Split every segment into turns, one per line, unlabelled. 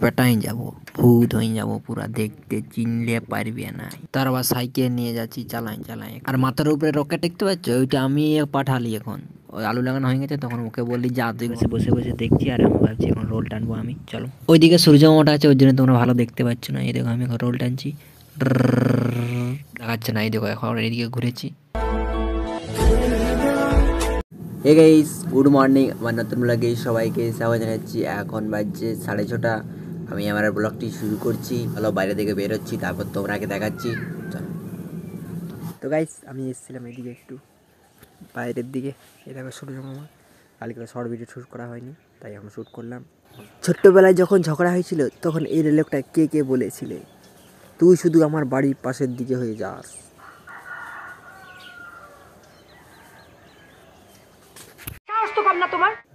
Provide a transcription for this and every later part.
পেটাই যাবো, ভূত হয়ে যাবো পুরা, দেখতে চিনলে পারবে না। তার আবার সাইকেল নিয়ে যাচ্ছি চালাই চালাই, আর মাথার উপরে রকেট দেখতে পাচ্ছ, ওইটা আমি পাঠালি এখন। ওই আলু লাগানো হয়ে গেছে, তখন ওকে বললি যা তুই বসে বসে দেখছি, আর আমি ভাবছি এখন রোল টানবো আমি। চলো, ওইদিকে সূর্য মামাটা আছে, ওই জন্য তোমরা ভালো দেখতে পাচ্ছ না। এই দেখো আমি এখন রোল টানছি, দেখাচ্ছে না। এই দেখো এখন এদিকে ঘুরেছি। Hey guys, good morning. আমার নতুন ব্লগে সবাইকে স্বাগত জানাচ্ছি। এখন বাজছে 6:30। আমি আমার ব্লগটি শুরু করছি। হলো বাইরে থেকে বেরোচ্ছি, তারপর তোমরাকে দেখাচ্ছি। চলো। তো গাইস, আমি এসেছিলাম এদিকে একটু বাইরের দিকে। এই দেখো সূর্য মামা। কালকে শর্ট ভিডিও শ্যুট করা হয়নি, তাই এখন শ্যুট করলাম। ছোট্টবেলায় যখন ঝগড়া হয়েছিল, তখন এই ডায়লগটা কে কে বলেছিলে? তুই শুধু আমার বাড়ির পাশের দিকে হয়ে যাস।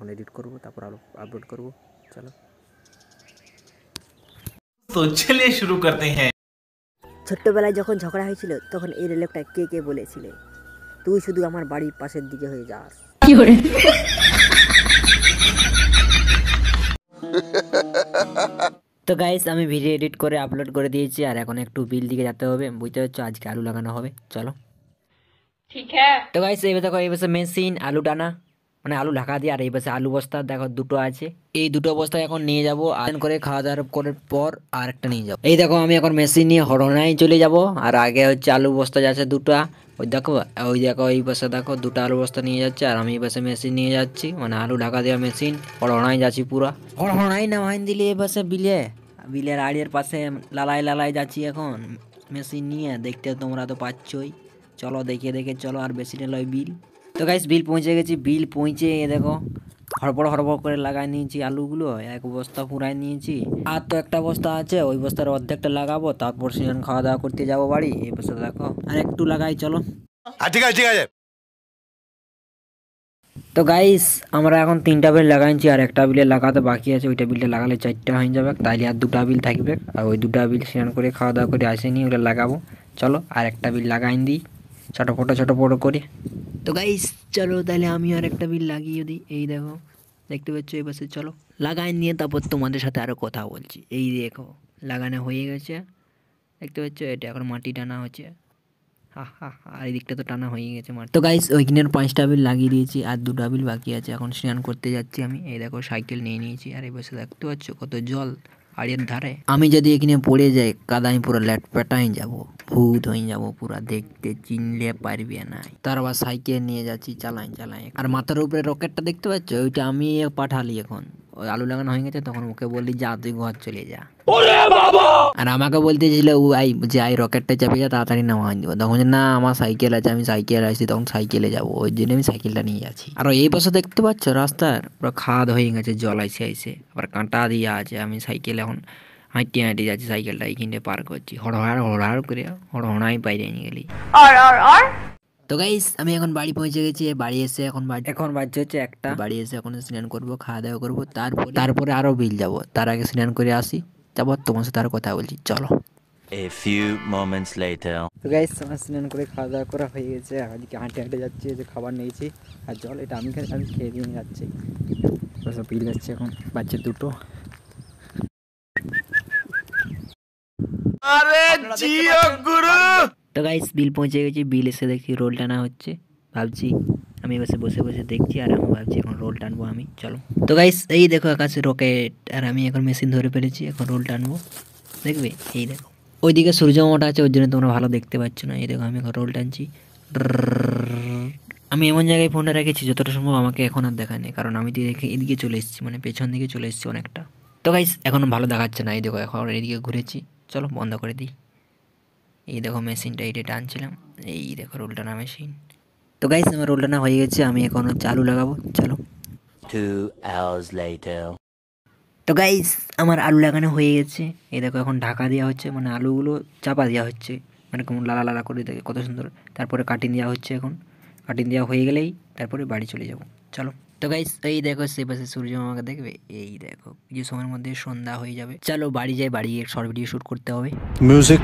মানে এডিট করবো, তারপর আপলোড করবো। চলো,
तो चलिए शुरू करते हैं।
ছোট্টবেলায় যখন ঝগড়া হয়েছিল, তখন এই ডায়লগটা কে কে বলেছিলে? তুই শুধু আমার বাড়ির পাশের দিকে হয়ে যাস। তো গাইস, আমি ভিডিও এডিট করে আপলোড করে দিয়েছি, আর এখন একটু বিল দিকে যেতে হবে। বুঝতে পারছো, আজকে আলু লাগানো হবে। চলো, ঠিক আছে। তো গাইস, এই দেখো, এই পাশে মেশিন আলু টানা, মানে আলু ঢাকা দিয়ে, আর এই পাশে আলু বস্তা দেখো দুটো আছে। এই দুটো বস্তা এখন নিয়ে যাবো, আর করে খাওয়া দাওয়ার করার পর আর একটা নিয়ে যাবো। এই দেখো আমি এখন মেশিন নিয়ে হরনাই চলে যাব। আর আগে হচ্ছে আলু বস্তা যাচ্ছে দুটা, ওই দেখো, ওই দেখো এই পাশে দেখো দুটো আলু বস্তা নিয়ে যাচ্ছে, আর আমি এই পাশে মেশিন নিয়ে যাচ্ছি, মানে আলু ঢাকা দেওয়া মেশিন। হরনাই যাচ্ছি পুরা, হরনাই নামাইন দিলে এই পাশে বিলে, বিলের আড়িয়ার পাশে লালাই লালাই যাচ্ছি এখন মেশিন নিয়ে। দেখতে তোমরা তো পাচ্ছই। চলো দেখে দেখে চলো, আর বেশি নেই লয় বিল। তো গাইস, বিল পৌঁছে গেছি। বিল পৌঁছে দেখো হড়বড় হড়বড় করে লাগাই নিয়েছি আলুগুলো, এক বস্তা পুরাই নিয়েছি। আর তো একটা বস্তা আছে, ওই বস্তার অর্ধেকটা লাগাবো, তারপর সেখানে খাওয়া দাওয়া করতে যাবো বাড়ি। এই বস্তা দেখো আর একটু লাগাই, চলো।
ঠিক আছে ঠিক আছে।
তো গাইস, আমরা এখন 3টা বিল লাগাইছি, আর একটা বিলে লাগাতে বাকি আছে। ওইটা বিলটা লাগালে 4টা হয়ে যাবে, তাইলে আর 2টা বিল থাকবে। আর ওই 2টা বিল স্নান করে খাওয়া দাওয়া করে আসেনি, ওটা লাগাবো। চলো, আর একটা বিল লাগাই দিই ছোটো ফটো করে। তো গাইস চলো, তাহলে আমি আর একটা বিল লাগিয়ে দিই। এই দেখো দেখতে পাচ্ছ এই পাশে। চলো লাগাই নিয়ে তারপর তোমাদের সাথে আরও কথা বলছি। এই দেখো লাগানো হয়ে গেছে, দেখতে পাচ্ছ। এটা এখন মাটি টানা হচ্ছে। আর এই দিকটা তো টানা হয়ে গেছে মাটি। তো গাইস, ওইখানের 5টা বিল লাগিয়ে দিয়েছি, আর 2টা বিল বাকি আছে। এখন স্নান করতে যাচ্ছি আমি। এই দেখো সাইকেল নিয়ে নিয়েছি, আর এই পাশে দেখতে পাচ্ছ কত জল আড়িয়ার ধারে। আমি যদি এখানে পড়ে যাই, কাদায় পুরো ল্যাট পেটাই যাবো, ভূত হয়ে যাবো পুরা, দেখতে চিনলে পারবে না। তার আবার সাইকেল নিয়ে যাচ্ছি চালাই চালাই, আর মাথার উপরে রকেটটা দেখতে পাচ্ছ, ওইটা আমি পাঠালি এখন। ওই আলু লাগানো হয়ে গেছে, তখন ওকে বললি যা তুই ঘর চলে যা। আর আমাকে বলতে চাইছিল ও যে রকেটটা চাপে যা, তাড়াতাড়ি নামাই দিব। তখন না, আমার সাইকেল আছে, আমি সাইকেল আসছি, তখন সাইকেলে যাবো, ওই জন্য আমি সাইকেলটা নিয়ে যাচ্ছি। আর এই পাশে দেখতে পাচ্ছ রাস্তার পুরো খাদ হয়ে গেছে, জল আইসে আইসে, আবার কাঁটা দিয়ে আছে। আমি সাইকেল এখন হাঁটতে হাঁটতে যাচ্ছি, সাইকেলটা এইখানে পার করছি, হড়হাড় করে হড়হড়াই পাই নিয়ে গেলি। তো গাইস, আমি এখন বাড়ি পৌঁছে গেছি। বাড়ি এসে এখন বাজছে হচ্ছে 1টা। বাড়ি এসে এখন স্নান করবো, খাওয়া দাওয়া করবো, তারপরে আরো বিল যাবো। তার আগে স্নান করে আসি, তারপর তোমার সাথে আরো কথা বলছি। চলো।
A few moments later.
তো গাইস, আমার স্নান করে খাওয়া দাওয়া করা হয়ে গেছে। আজকে হাঁটে হাঁটে যাচ্ছি, যে খাবার নিয়েছি আর জল, এটা আমি খেয়ে দিয়ে যাচ্ছি। বিল যাচ্ছে, এখন বাজছে 2টো।
আরে জিও গুরু।
তো গাইস, বিল পৌঁছে গেছি। বিল এসে দেখি রোল টানা হচ্ছে। ভাবছি আমি বসে বসে দেখছি, আর আমি ভাবছি এখন রোল টানবো আমি। চলো। তো গাইস, এই দেখো আকাশে রকেট, আর আমি এখন মেশিন ধরে ফেলেছি, এখন রোল টানবো, দেখবে। এই দেখো ওইদিকে সূর্য মামাটা আছে, ওই জন্য তোমরা ভালো দেখতে পাচ্ছ না। এই দেখো আমি এখন রোল টানছি। আমি এমন জায়গায় ফোনটা রেখেছি যতটা সম্ভব আমাকে এখন আর দেখায় নেই, কারণ আমি এদিকে চলে এসেছি, মানে পেছন দিকে চলে এসেছি অনেকটা। তো গাইস, এখন ভালো দেখাচ্ছে না। এই দেখো এখন এদিকে ঘুরেছি। চলো বন্ধ করে দিই। এই দেখো মেশিনটা এইটা টানছিলাম, এই দেখো রোল টানা মেশিন। তো গাইস, আমার রোল টানা হয়ে গেছে, আমি এখন চালু লাগাবো। চলো।
2 hours later.
তো গাইস, আমার আলু লাগানো হয়ে গেছে। এই দেখো এখন ঢাকা দেওয়া হচ্ছে, মানে আলুগুলো চাপা দেওয়া হচ্ছে, মানে কেমন লালা লালা করে দেখে কত সুন্দর। তারপরে কাটিং দেওয়া হচ্ছে। এখন কাটিং দেওয়া হয়ে গেলেই তারপরে বাড়ি চলে যাব। চলো। তো গাইস, এই দেখো সে পাশে সূর্য মামাকে দেখবে। এই দেখো কিছু সময়ের মধ্যে সন্ধ্যা হয়ে যাবে। চলো বাড়ি যাই, বাড়ি গিয়ে শর্ট ভিডিও শ্যুট করতে হবে।
মিউজিক।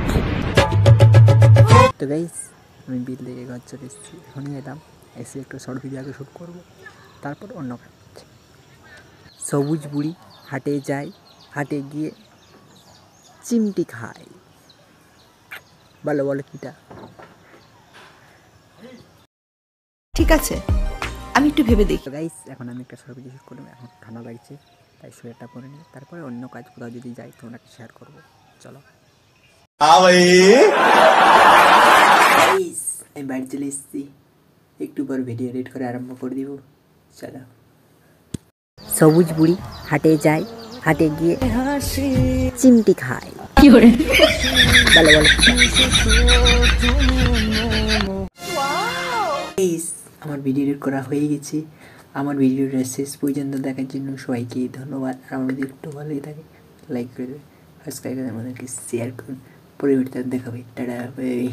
তো গাইস, আমি বিল থেকে ঘর চলে এসেছি। এখনই এলাম, এসে একটু শর্ট ভিডিও আগে শ্যুট করবো, তারপর অন্য কাজ। সবুজ বুড়ি হাটে যায়, হাটে গিয়ে চিমটি খায়। বলো বলো কিটা?
ঠিক আছে, আমি একটু ভেবে দেখি।
গাইস এখন আমি একটা ছবি শুট করলাম, এখন ঠান্ডা লাগছে তাই সোয়েটারটা পরে নিই, তারপরে অন্য কাজ কোথাও যদি যাই তোমরাকে শেয়ার করবো। চলো গাইস আমি বাড়ি চলে এসেছি, একটু পর ভিডিও এডিট করে আরম্ভ করে দিব। চলো। সবুজ বুড়ি হাটে যায়, হাটে গিয়ে চিমটি খায়। বলো বলো গাইস আমার ভিডিও এডিট করা হয়ে গেছে। আমার ভিডিওটা শেষ পর্যন্ত দেখার জন্য সবাইকে ধন্যবাদ। আর আমার যদি একটু ভালোই থাকে লাইক করে দেবে, সাবস্ক্রাইব করে আমাদেরকে শেয়ার করুন। পরবর্তীতে দেখাবে। Tata bye.